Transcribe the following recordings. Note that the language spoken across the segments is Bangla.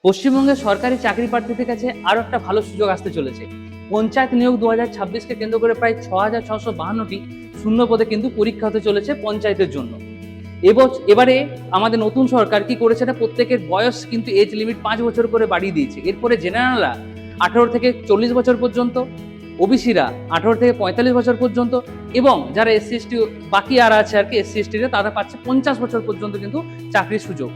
পশ্চিমবঙ্গের সরকারি চাকরি প্রার্থীদের কাছে আরো একটা ভালো সুযোগ আসতে চলেছে। পঞ্চায়েত নিয়োগ 2026কে কেন্দ্র করে প্রায় 6652টি শূন্য পদে কিন্তু পরীক্ষা হতে চলেছে পঞ্চায়েতের জন্য। এবারে আমাদের নতুন সরকার কি করেছে, না প্রত্যেকের বয়স কিন্তু এজ লিমিট 5 বছর করে বাড়িয়ে দিয়েছে। এরপরে জেনারেলরা 18 থেকে 40 বছর পর্যন্ত, ওবিসিরা 18 থেকে 45 বছর পর্যন্ত, এবং যারা এসসি এসটি বাকি আর আছে আর কি এসসি এসটিরা, তারা পাচ্ছে 50 বছর পর্যন্ত কিন্তু চাকরির সুযোগ।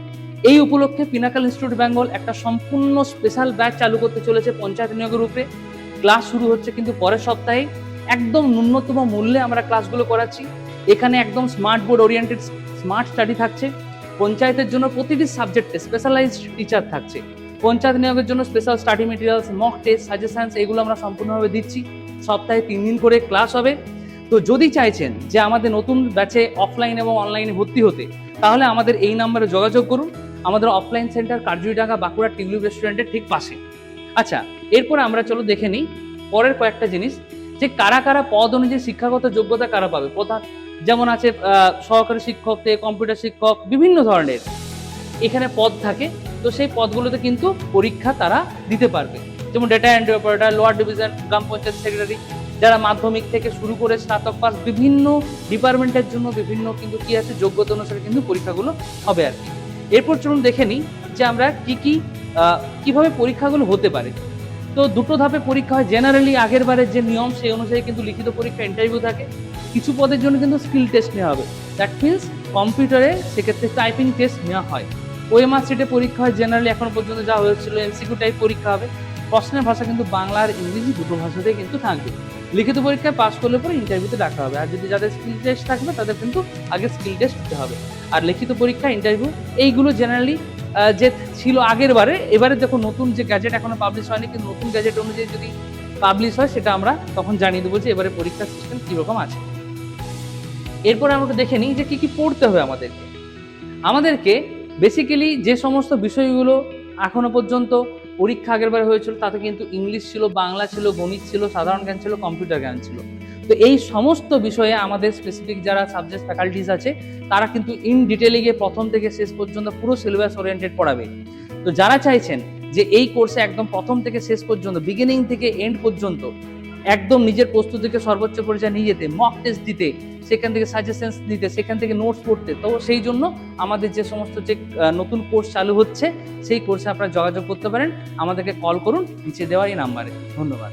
এই উপলক্ষে পিনাকল ইনস্টিটিউট বেঙ্গল একটা সম্পূর্ণ স্পেশাল ব্যাচ চালু করতে চলেছে পঞ্চায়েত নিয়োগের উপরে। ক্লাস শুরু হচ্ছে কিন্তু পরের সপ্তাহে। একদম ন্যূনতম মূল্যে আমরা ক্লাসগুলো করাচ্ছি। এখানে একদম smart board oriented smart study থাকছে। পঞ্চায়েতের জন্য প্রতিটি সাবজেক্টে স্পেশালাইজড টিচার থাকছে। পঞ্চায়েত নিয়োগের জন্য special study materials, mock test, suggestions এগুলো আমরা সম্পূর্ণভাবে দিচ্ছি। সপ্তাহে 3 দিন করে ক্লাস হবে। তো যদি চাইছেন যে আমাদের নতুন ব্যাচে অফলাইন এবং অনলাইনে ভর্তি হতে, তাহলে আমাদের এই নাম্বারে যোগাযোগ করুন। আমাদের অফলাইন সেন্টার কার্যুইডাঙ্গা বাঁকুড়া টিউলিপ রেস্টুরেন্টের ঠিক পাশে। আচ্ছা, এরপর আমরা চলো দেখে নিই পরের কয়েকটা জিনিস, যে কারা কারা পদ অনুযায়ী শিক্ষাগত যোগ্যতা কারা পাবে। প্রধান যেমন আছে সহকারী শিক্ষক থেকে কম্পিউটার শিক্ষক, বিভিন্ন ধরনের এখানে পদ থাকে। তো সেই পদগুলোতে কিন্তু পরীক্ষা তারা দিতে পারবে। যেমন data entry operator, lower division, gram panchayat secretary, যারা মাধ্যমিক থেকে শুরু করে স্নাতক পাস, বিভিন্ন ডিপার্টমেন্টের জন্য বিভিন্ন কিন্তু কি আছে যোগ্যতা অনুসারে কিন্তু পরীক্ষাগুলো হবে আর কি। এরপর চলুন দেখে নিই যে আমরা কিভাবে পরীক্ষাগুলো হতে পারে। তো দুটো ধাপে পরীক্ষা হয় জেনারেলি। আগের বারের যে নিয়ম সেই অনুযায়ী কিন্তু লিখিত পরীক্ষা, ইন্টারভিউ থাকে। কিছু পদের জন্য কিন্তু স্কিল টেস্ট নেওয়া হবে, দ্যাট মিনস কম্পিউটারে সেক্ষেত্রে টাইপিং টেস্ট নেওয়া হয়। ওএমআর সিটে পরীক্ষা হয় জেনারেলি, এখন পর্যন্ত যা হয়েছিল এমসিকিউ টাইপ পরীক্ষা হবে। প্রশ্নের ভাষা কিন্তু বাংলা আর ইংরেজি দুটো ভাষাতেই কিন্তু থাকবে। লিখিত পরীক্ষায় পাস করলে পরে ইন্টারভিউতে ডাকা হবে। আর যদি যাদের স্কিল টেস্ট থাকবে তাদের কিন্তু আগে স্কিল টেস্ট দিতে হবে। আর লিখিত পরীক্ষা, ইন্টারভিউ এইগুলো জেনারেলি যে ছিল আগের বারে, এবারে দেখো নতুন যে গ্যাজেট এখনো পাবলিশ হয়নি, কিন্তু নতুন গ্যাজেট অনুযায়ী যদি পাবলিশ হয় সেটা আমরা তখন জানিয়ে দেবো যে এবারে পরীক্ষার সিস্টেম কীরকম আছে। এরপরে আমরা দেখে নিই যে কি পড়তে হবে আমাদেরকে বেসিক্যালি যে সমস্ত বিষয়গুলো এখনো পর্যন্ত পরীক্ষা আগের বার হয়েছিল, তাতে কিন্তু ইংলিশ ছিল, বাংলা ছিল, গণিত ছিল, সাধারণ জ্ঞান ছিল, কম্পিউটার জ্ঞান ছিল। তো এই সমস্ত বিষয়ে আমাদের স্পেসিফিক যারা সাবজেক্ট ফ্যাকাল্টিস আছে তারা কিন্তু ইন ডিটেলে গিয়ে প্রথম থেকে শেষ পর্যন্ত পুরো সিলেবাস ওরিয়েন্টেড পড়াবে। তো যারা চাইছেন যে এই কোর্সে একদম প্রথম থেকে শেষ পর্যন্ত, বিগিনিং থেকে এন্ড পর্যন্ত একদম নিজের প্রস্তুতিকে সর্বোচ্চ পর্যায়ে নিয়ে যেতে, মক টেস্ট দিতে, সেখান থেকে সাজেশনস দিতে, সেখান থেকে নোটস পড়তে, তো সেই জন্য আমাদের যে সমস্ত যে নতুন কোর্স চালু হচ্ছে সেই কোর্সে আপনারা যোগাযোগ করতে পারেন। আমাদেরকে কল করুন নিচে দেওয়া এই নাম্বারে। ধন্যবাদ।